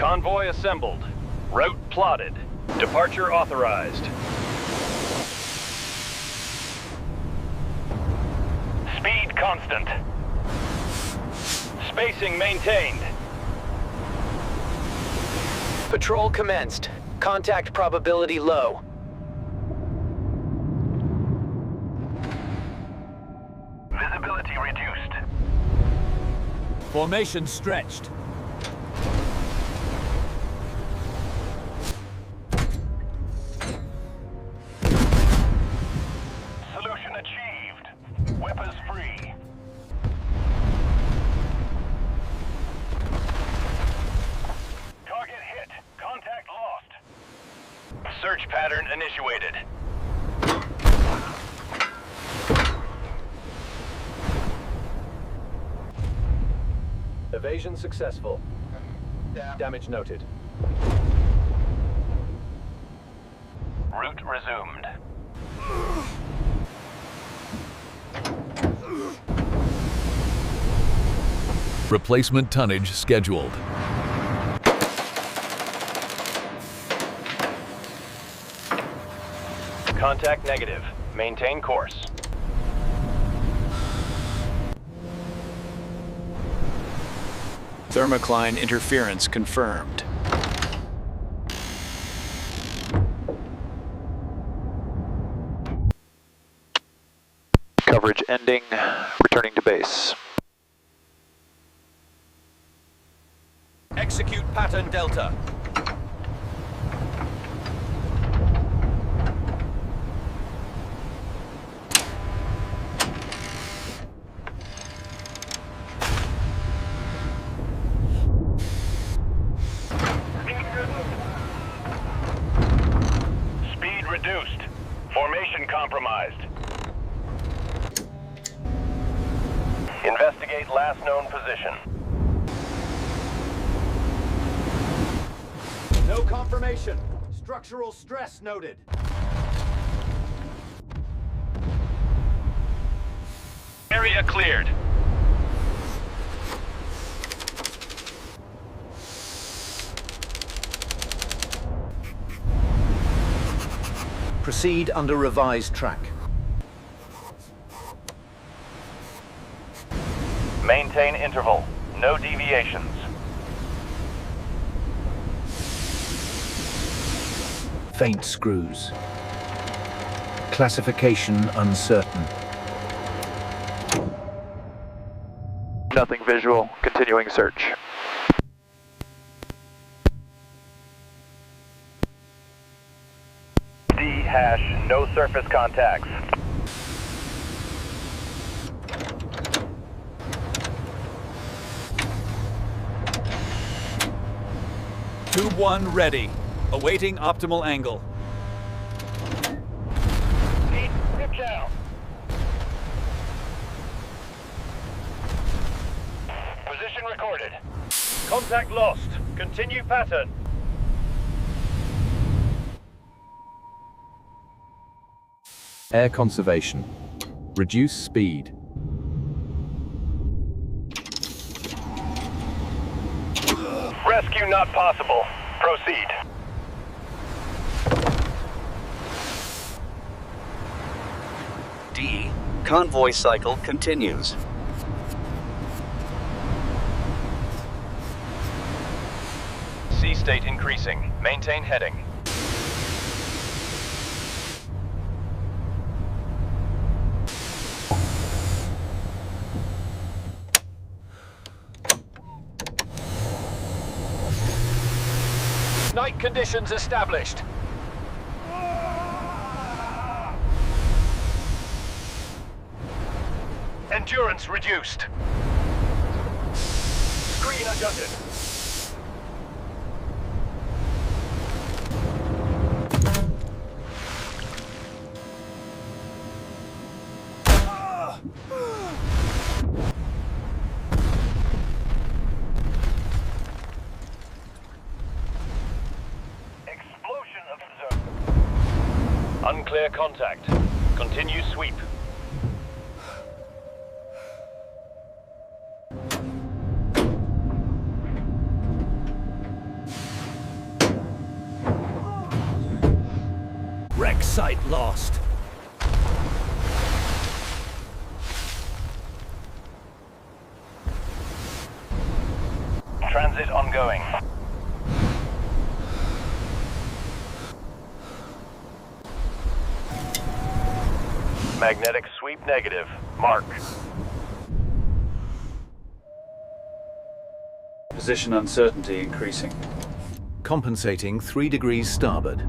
Convoy assembled. Route plotted. Departure authorized. Speed constant. Spacing maintained. Patrol commenced. Contact probability low. Visibility reduced. Formation stretched. Solution achieved. Weapons free. Target hit. Contact lost. Search pattern initiated. Evasion successful. Damage noted. Route resumed. Replacement tonnage scheduled. Contact negative. Maintain course. Thermocline interference confirmed. Coverage ending. Returning to base. Execute pattern Delta. Speed reduced. Formation compromised. Investigate last known position. No confirmation. Structural stress noted. Area cleared. Proceed under revised track. Maintain interval. No deviations. Faint screws. Classification uncertain. Nothing visual. Continuing search. D hash. No surface contacts. Tube 1 ready. Awaiting optimal angle. Need rip down. Position recorded. Contact lost. Continue pattern. Air conservation. Reduce speed. Rescue not possible. Proceed. D. Convoy cycle continues. Sea state increasing. Maintain heading. Night conditions established. Endurance reduced. Screen adjusted. Explosion observed. Unclear contact. Continue sweep. Wreck site lost. Transit ongoing. Magnetic sweep negative. Mark. Position uncertainty increasing. Compensating 3 degrees starboard.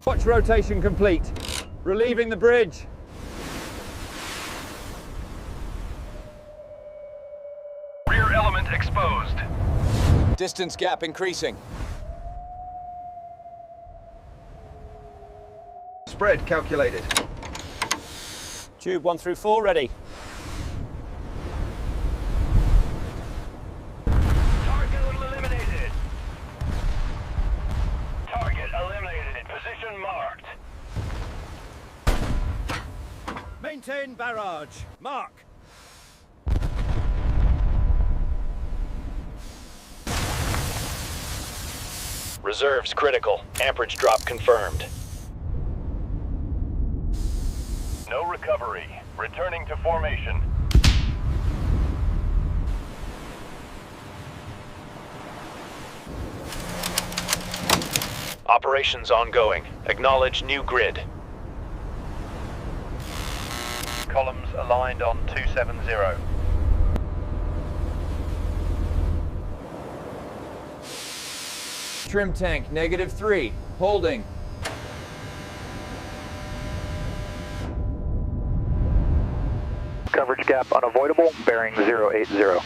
Watch rotation complete. Relieving the bridge. Rear element exposed. Distance gap increasing. Spread calculated. Tube 1 through 4 ready. Target eliminated. Target eliminated. Position marked. Maintain barrage. Mark. Reserves critical. Amperage drop confirmed. No recovery. Returning to formation. Operations ongoing. Acknowledge new grid. Columns aligned on 270. Trim tank, -3. Holding. Coverage gap unavoidable, bearing 080.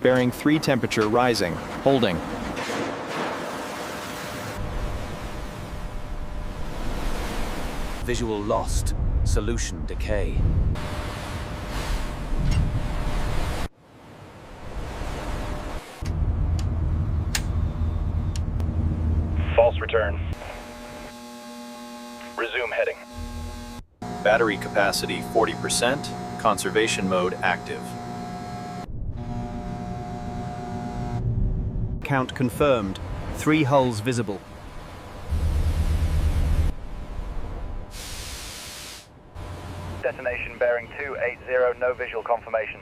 Bearing 3 temperature rising. Holding. Visual lost. Solution decay. False return. Resume heading. Battery capacity 40%. Conservation mode active. Count confirmed. 3 hulls visible. Destination bearing 280, no visual confirmation.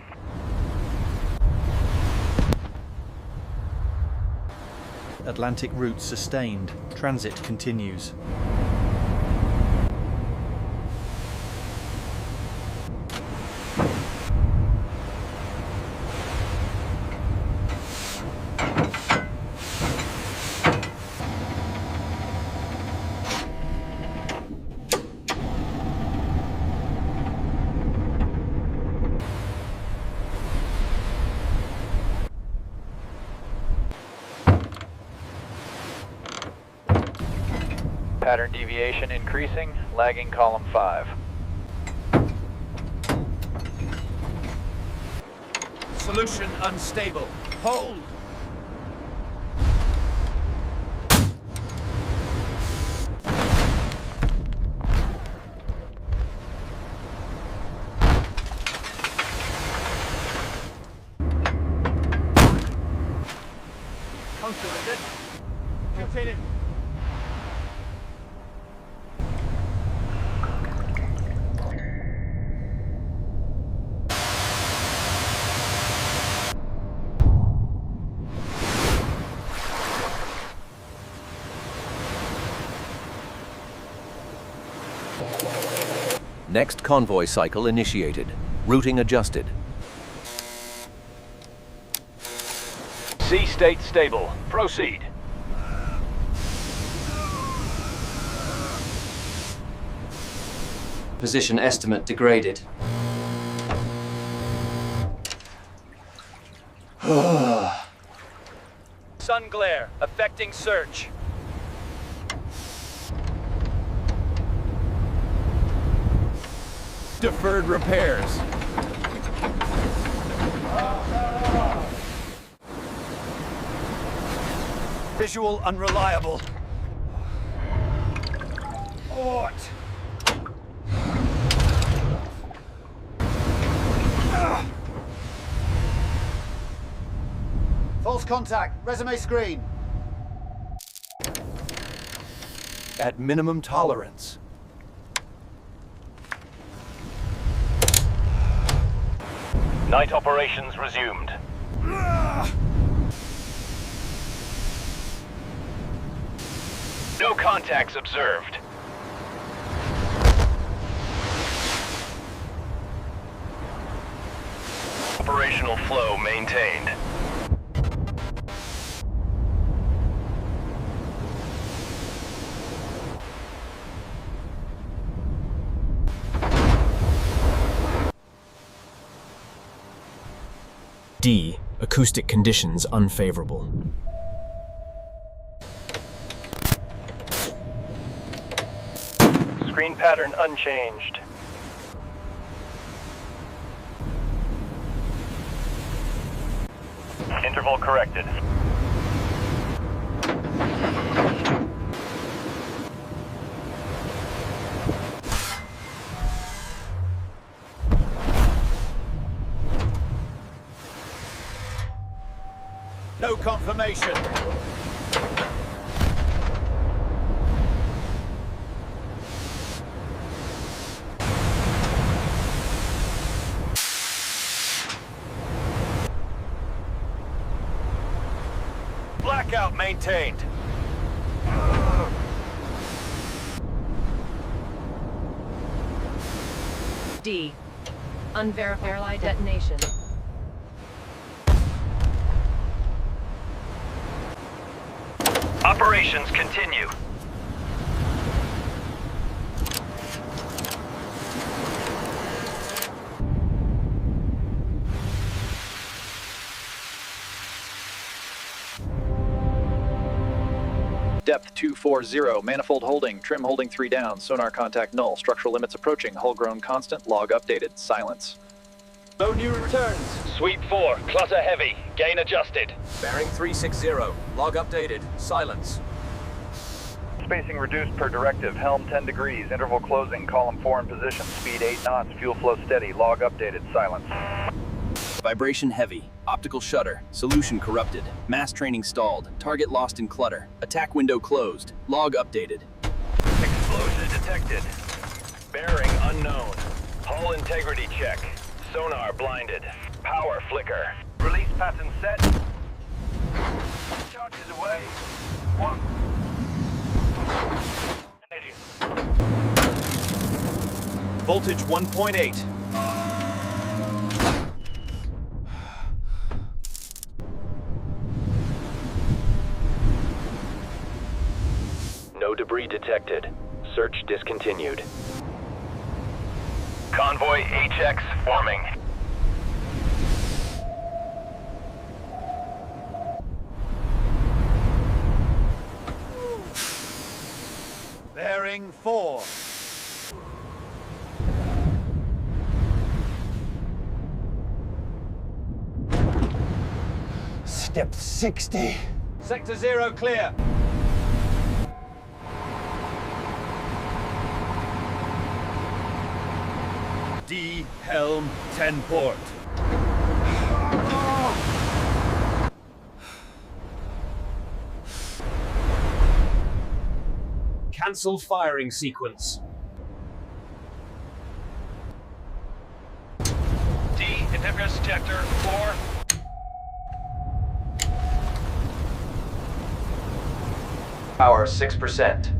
Atlantic route sustained. Transit continues. Pattern deviation increasing, lagging column 5. Solution unstable. Hold. Rotated. Next convoy cycle initiated. Routing adjusted. Sea state stable. Proceed. Position estimate degraded. Sun glare affecting search. Deferred repairs. Visual unreliable. Port. False contact. Resume screen. At minimum tolerance. Night operations resumed. No contacts observed. Operational flow maintained. D. Acoustic conditions unfavorable. Screen pattern unchanged. Interval corrected. No confirmation. Blackout maintained. D. Unverified detonation. Operations continue. Depth 240, manifold holding, trim holding 3 down, sonar contact null, structural limits approaching, hull grown constant, log updated, silence. No new returns. Sweep 4, clutter heavy, gain adjusted. Bearing 360. Log updated. Silence. Spacing reduced per directive. Helm 10 degrees. Interval closing. Column 4 in position. Speed 8 knots. Fuel flow steady. Log updated. Silence. Vibration heavy. Optical shutter. Solution corrupted. Mass training stalled. Target lost in clutter. Attack window closed. Log updated. Explosion detected. Bearing unknown. Hull integrity check. Sonar blinded. Power flicker. Release pattern set. Charges away. 1. Voltage 1.8. No debris detected. Search discontinued. Convoy HX forming. Bearing 4. Step 60. Sector 0 clear. D, helm, 10 port. Cancel firing sequence. D, indifferent sector 4. Power 6%.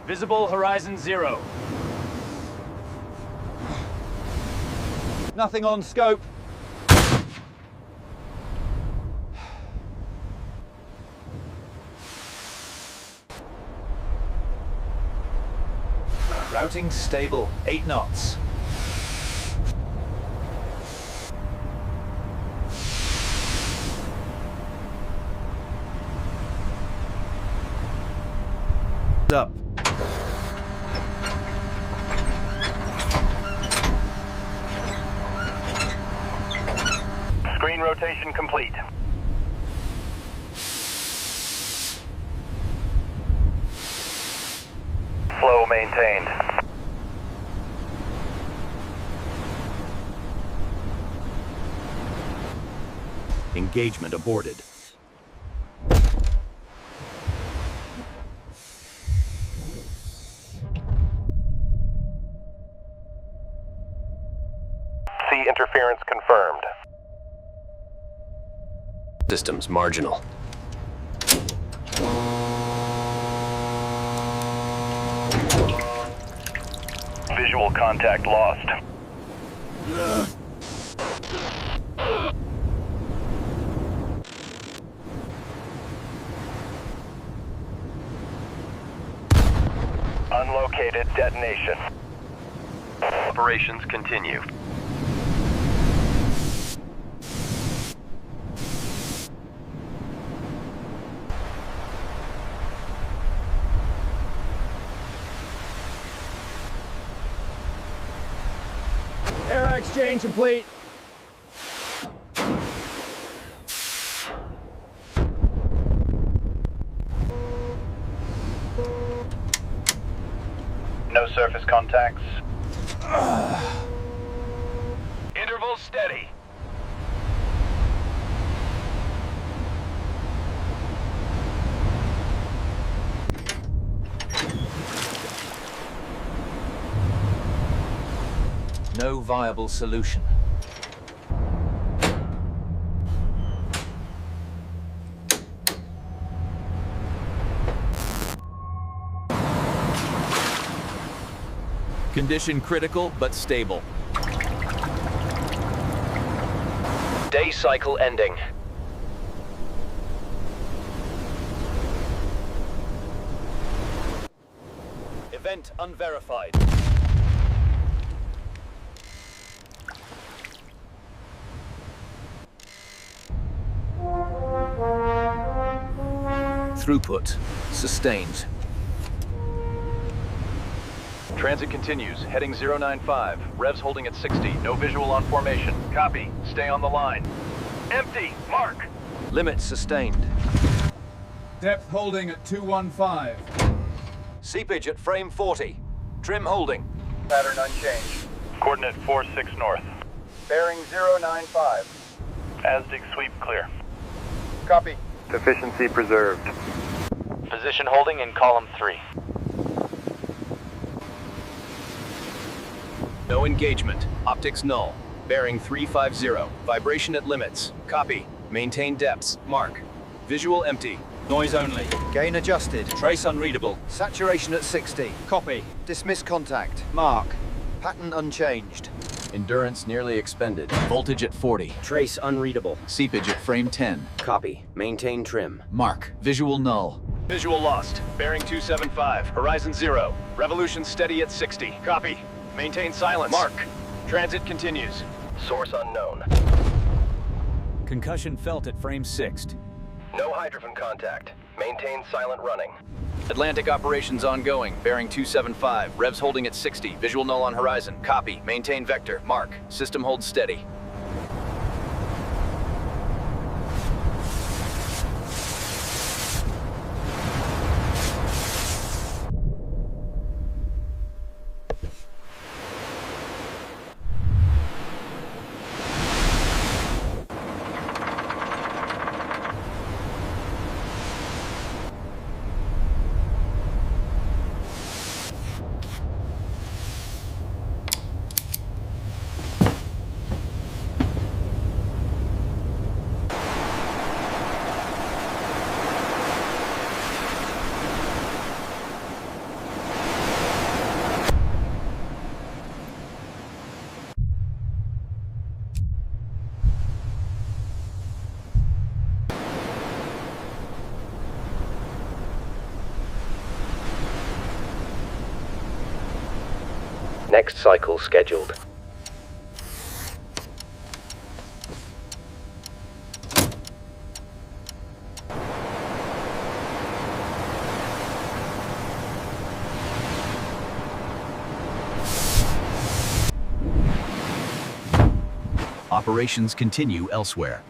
Visible horizon 0. Nothing on scope. Routing stable. 8 knots. Up. Screen rotation complete. Flow maintained. Engagement aborted. See interference confirmed. Systems marginal. Visual contact lost. Unlocated detonation. Operations continue. Air exchange complete. No surface contacts. Interval steady. No viable solution. Condition critical but stable. Day cycle ending. Event unverified. Throughput sustained. Transit continues, heading 095. Revs holding at 60. No visual on formation. Copy. Stay on the line. Empty. Mark. Limit sustained. Depth holding at 215. Seepage at frame 40. Trim holding. Pattern unchanged. Coordinate 46 north. Bearing 095. Azdig sweep clear. Copy. Efficiency preserved. Position holding in column 3. No engagement. Optics null. Bearing 350. Vibration at limits. Copy. Maintain depths. Mark. Visual empty. Noise only. Gain adjusted. Trace unreadable. Saturation at 60. Copy. Dismiss contact. Mark. Pattern unchanged. Endurance nearly expended. Voltage at 40. Trace unreadable. Seepage at frame 10. Copy. Maintain trim. Mark. Visual null. Visual lost. Bearing 275. Horizon 0. Revolution steady at 60. Copy. Maintain silence. Mark. Transit continues. Source unknown. Concussion felt at frame 6. No hydrogen contact. Maintain silent running. Atlantic operations ongoing. Bearing 275. Revs holding at 60. Visual null on horizon. Copy. Maintain vector. Mark. System holds steady. Next cycle scheduled. Operations continue elsewhere.